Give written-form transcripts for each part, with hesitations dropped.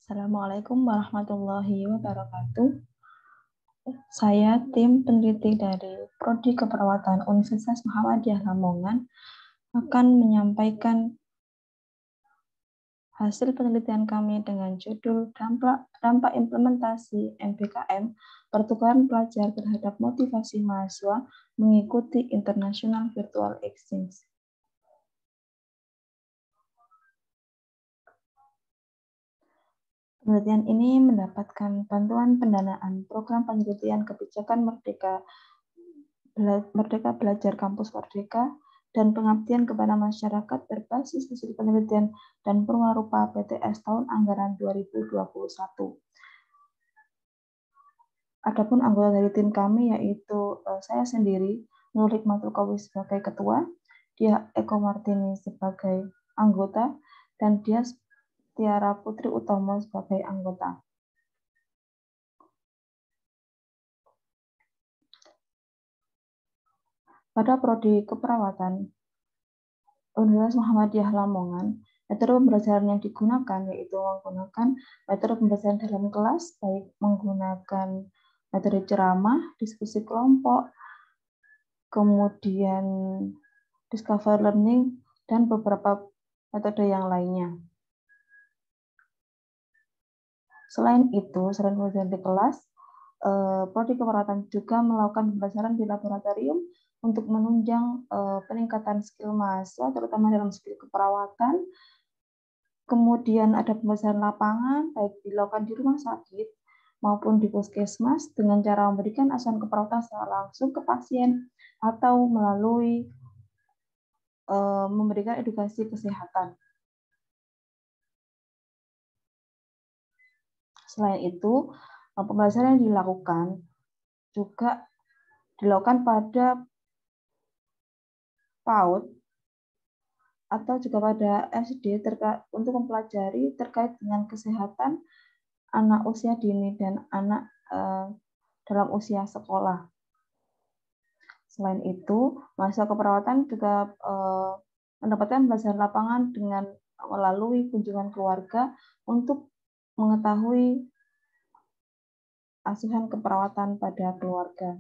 Assalamualaikum warahmatullahi wabarakatuh. Saya tim peneliti dari Prodi Keperawatan Universitas Muhammadiyah Lamongan akan menyampaikan hasil penelitian kami dengan judul dampak implementasi MBKM pertukaran pelajar terhadap motivasi mahasiswa mengikuti International Virtual Exchange. Penelitian ini mendapatkan bantuan pendanaan program penelitian kebijakan Merdeka Belajar Kampus Merdeka dan pengabdian kepada masyarakat berbasis hasil penelitian dan perwarupa PTS tahun anggaran 2021. Adapun anggota dari tim kami yaitu saya sendiri, Nur Hikmatul Qawi sebagai ketua, Dia Eko Martini sebagai anggota, dan Dia Tiara Putri Utomo sebagai anggota. Pada Prodi Keperawatan Universitas Muhammadiyah Lamongan, metode pembelajaran yang digunakan yaitu menggunakan metode pembelajaran dalam kelas, baik menggunakan metode ceramah, diskusi kelompok, kemudian discover learning, dan beberapa metode yang lainnya. Selain itu, selain pembelajaran di kelas, Prodi Keperawatan juga melakukan pembelajaran di laboratorium untuk menunjang peningkatan skill mahasiswa, terutama dalam skill keperawatan. Kemudian ada pembelajaran lapangan, baik dilakukan di rumah sakit maupun di puskesmas dengan cara memberikan asuhan keperawatan secara langsung ke pasien atau melalui memberikan edukasi kesehatan. Selain itu, pembelajaran yang dilakukan juga dilakukan pada PAUD atau juga pada SD untuk mempelajari terkait dengan kesehatan anak usia dini dan anak dalam usia sekolah. Selain itu, mahasiswa keperawatan juga mendapatkan pembelajaran lapangan dengan melalui kunjungan keluarga untuk mengetahui asuhan keperawatan pada keluarga.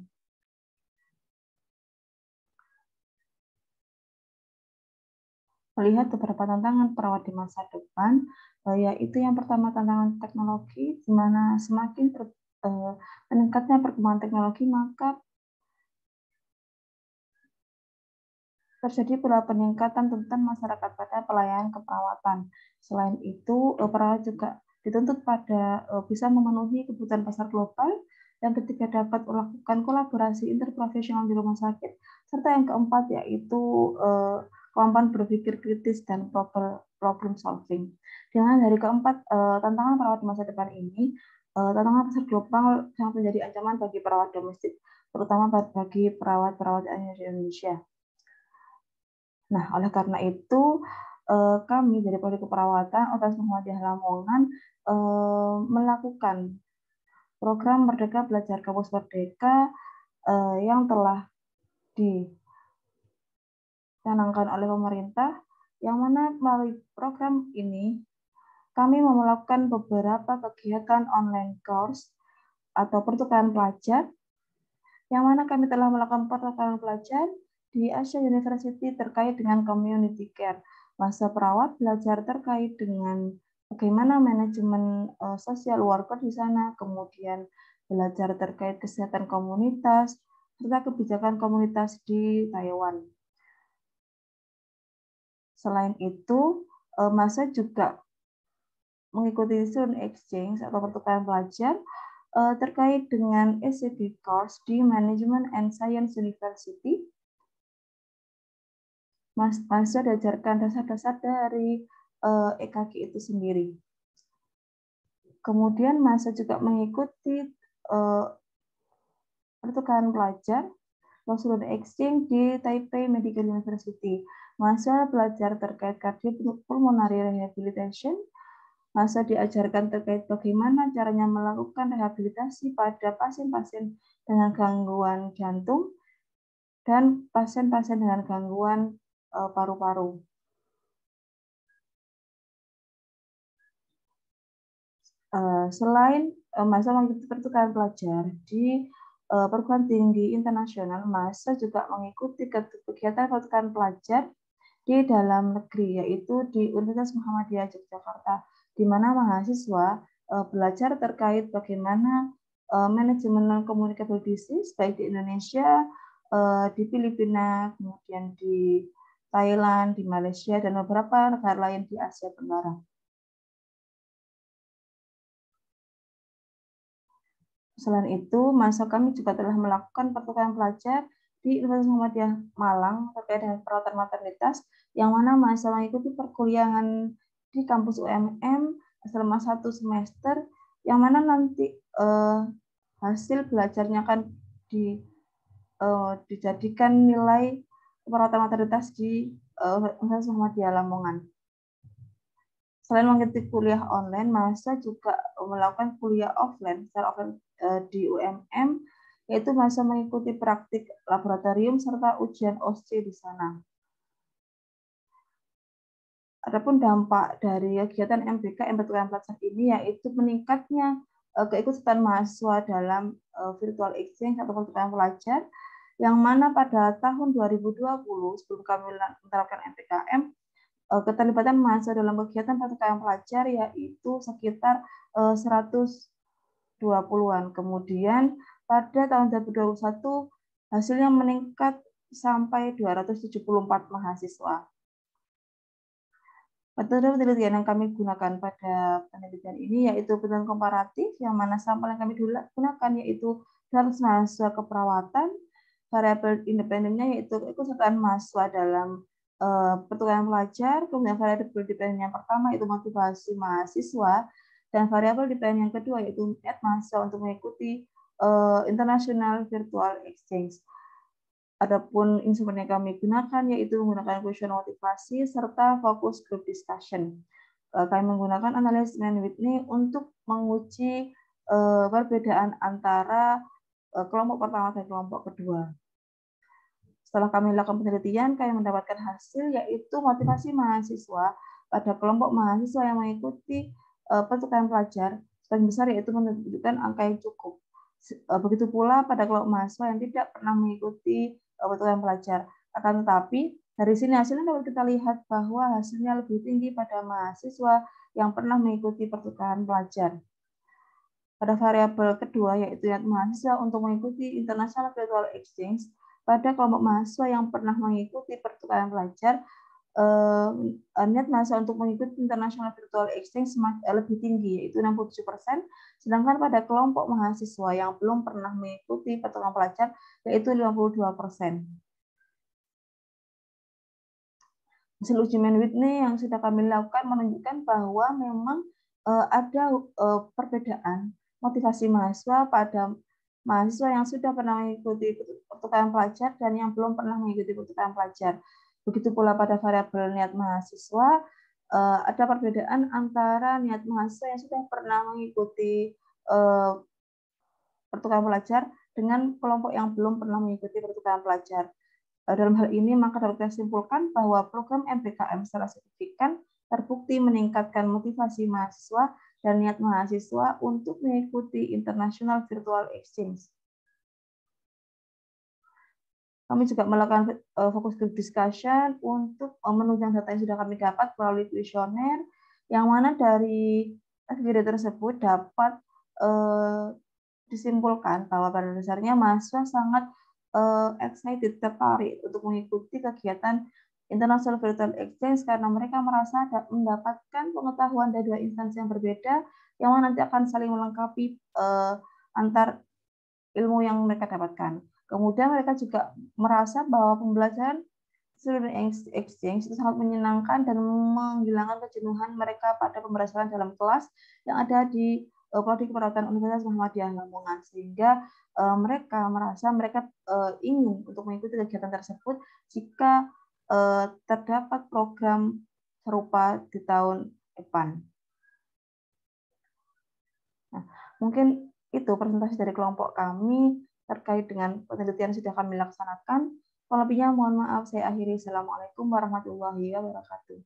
Melihat beberapa tantangan perawat di masa depan, yaitu yang pertama tantangan teknologi, di mana semakin meningkatnya perkembangan teknologi, maka terjadi pula peningkatan tuntutan masyarakat pada pelayanan keperawatan. Selain itu, perawat juga dituntut pada bisa memenuhi kebutuhan pasar global, yang ketiga dapat melakukan kolaborasi interprofesional di rumah sakit, serta yang keempat yaitu kemampuan berpikir kritis dan problem solving. Dengan dari keempat tantangan perawat di masa depan ini, tantangan pasar global sangat menjadi ancaman bagi perawat domestik, terutama bagi perawat-perawat di Indonesia. Nah, oleh karena itu, kami dari Prodi Keperawatan Universitas Muhammadiyah Lamongan melakukan program Merdeka Belajar Kampus Merdeka yang telah dicanangkan oleh pemerintah, yang mana melalui program ini kami melakukan beberapa kegiatan online course atau pertukaran pelajar, yang mana kami telah melakukan pertukaran pelajar di Asia University terkait dengan community care. Masa perawat belajar terkait dengan bagaimana manajemen social worker di sana, kemudian belajar terkait kesehatan komunitas, serta kebijakan komunitas di Taiwan. Selain itu, masa juga mengikuti student exchange atau pertukaran pelajar terkait dengan SCD course di Management and Science University. Mahasiswa diajarkan dasar-dasar dari EKG itu sendiri. Kemudian mahasiswa juga mengikuti pertukaran pelajar student exchange di Taipei Medical University. Mahasiswa belajar terkait cardiopulmonary rehabilitation. Mahasiswa diajarkan terkait bagaimana caranya melakukan rehabilitasi pada pasien-pasien dengan gangguan jantung dan pasien-pasien dengan gangguan paru-paru. Selain mahasiswa mengikuti pertukaran pelajar di perguruan tinggi internasional, mahasiswa juga mengikuti kegiatan pertukaran pelajar di dalam negeri, yaitu di Universitas Muhammadiyah Yogyakarta, di mana mahasiswa belajar terkait bagaimana manajemen non-communicable disease baik di Indonesia, di Filipina, kemudian di Thailand, di Malaysia, dan beberapa negara lain di Asia Tenggara. Selain itu, mahasiswa kami juga telah melakukan pertukaran pelajar di Universitas Muhammadiyah Malang terkait dengan perawatan maternitas, yang mana mahasiswa mengikuti perkuliahan di kampus UMM selama 1 semester, yang mana nanti hasil belajarnya akan dijadikan nilai perawatan maternitas di Universitas Muhammadiyah Lamongan. Selain mengikuti kuliah online, mahasiswa juga melakukan kuliah offline, secara offline di UMM, yaitu mahasiswa mengikuti praktik laboratorium serta ujian OSCE di sana. Adapun dampak dari kegiatan MBK pertukaran pelajar ini yaitu meningkatnya keikutsertaan mahasiswa dalam virtual exchange atau pertukaran pelajar, yang mana pada tahun 2020 sebelum kami menerapkan MPKM, keterlibatan mahasiswa dalam kegiatan pertukaran pelajar yaitu sekitar 120-an. Kemudian pada tahun 2021 hasilnya meningkat sampai 274 mahasiswa. Metode penelitian yang kami gunakan pada penelitian ini yaitu penelitian komparatif, yang mana sampel yang kami gunakan yaitu 100 mahasiswa keperawatan, variabel independennya yaitu keikutsertaan mahasiswa dalam pertukaran pelajar, kemudian variabel dependen yang pertama yaitu motivasi mahasiswa, dan variabel dependen yang kedua yaitu niat mahasiswa untuk mengikuti international virtual exchange. Adapun instrumen yang kami gunakan yaitu menggunakan kuesioner motivasi serta focus group discussion. Kami menggunakan analisis Mann-Whitney untuk menguji perbedaan antara kelompok pertama dan kelompok kedua. Setelah kami lakukan penelitian, kami mendapatkan hasil yaitu motivasi mahasiswa pada kelompok mahasiswa yang mengikuti pertukaran pelajar sebagian besar yaitu menunjukkan angka yang cukup. Begitu pula pada kelompok mahasiswa yang tidak pernah mengikuti pertukaran pelajar. Akan tetapi dari sini hasilnya dapat kita lihat bahwa hasilnya lebih tinggi pada mahasiswa yang pernah mengikuti pertukaran pelajar. Pada variabel kedua yaitu niat mahasiswa untuk mengikuti international virtual exchange, pada kelompok mahasiswa yang pernah mengikuti pertukaran pelajar, niat mahasiswa untuk mengikuti international virtual exchange lebih tinggi yaitu 67%, sedangkan pada kelompok mahasiswa yang belum pernah mengikuti pertukaran pelajar yaitu 52%. Hasil uji Mann-Whitney yang sudah kami lakukan menunjukkan bahwa memang ada perbedaan motivasi mahasiswa pada mahasiswa yang sudah pernah mengikuti pertukaran pelajar dan yang belum pernah mengikuti pertukaran pelajar. Begitu pula pada variabel niat mahasiswa, ada perbedaan antara niat mahasiswa yang sudah pernah mengikuti pertukaran pelajar dengan kelompok yang belum pernah mengikuti pertukaran pelajar. Dalam hal ini, maka dapat kita simpulkan bahwa program MPKM secara signifikan terbukti meningkatkan motivasi mahasiswa dan niat mahasiswa untuk mengikuti international virtual exchange. Kami juga melakukan fokus group discussion untuk menunjang data yang sudah kami dapat melalui kuesioner, yang mana dari video tersebut dapat disimpulkan bahwa pada dasarnya mahasiswa sangat excited, tertarik untuk mengikuti kegiatan international virtual exchange karena mereka merasa mendapatkan pengetahuan dari dua instansi yang berbeda, yang mana nanti akan saling melengkapi antar ilmu yang mereka dapatkan. Kemudian mereka juga merasa bahwa pembelajaran student exchange itu sangat menyenangkan dan menghilangkan kejenuhan mereka pada pembelajaran dalam kelas yang ada di Prodi Keperawatan Universitas Muhammadiyah Lamongan, sehingga mereka merasa mereka ingin untuk mengikuti kegiatan tersebut jika terdapat program serupa di tahun depan. Nah, mungkin itu presentasi dari kelompok kami terkait dengan penelitian yang sudah kami laksanakan. Kalau lebihnya mohon maaf, saya akhiri. Assalamualaikum warahmatullahi wabarakatuh.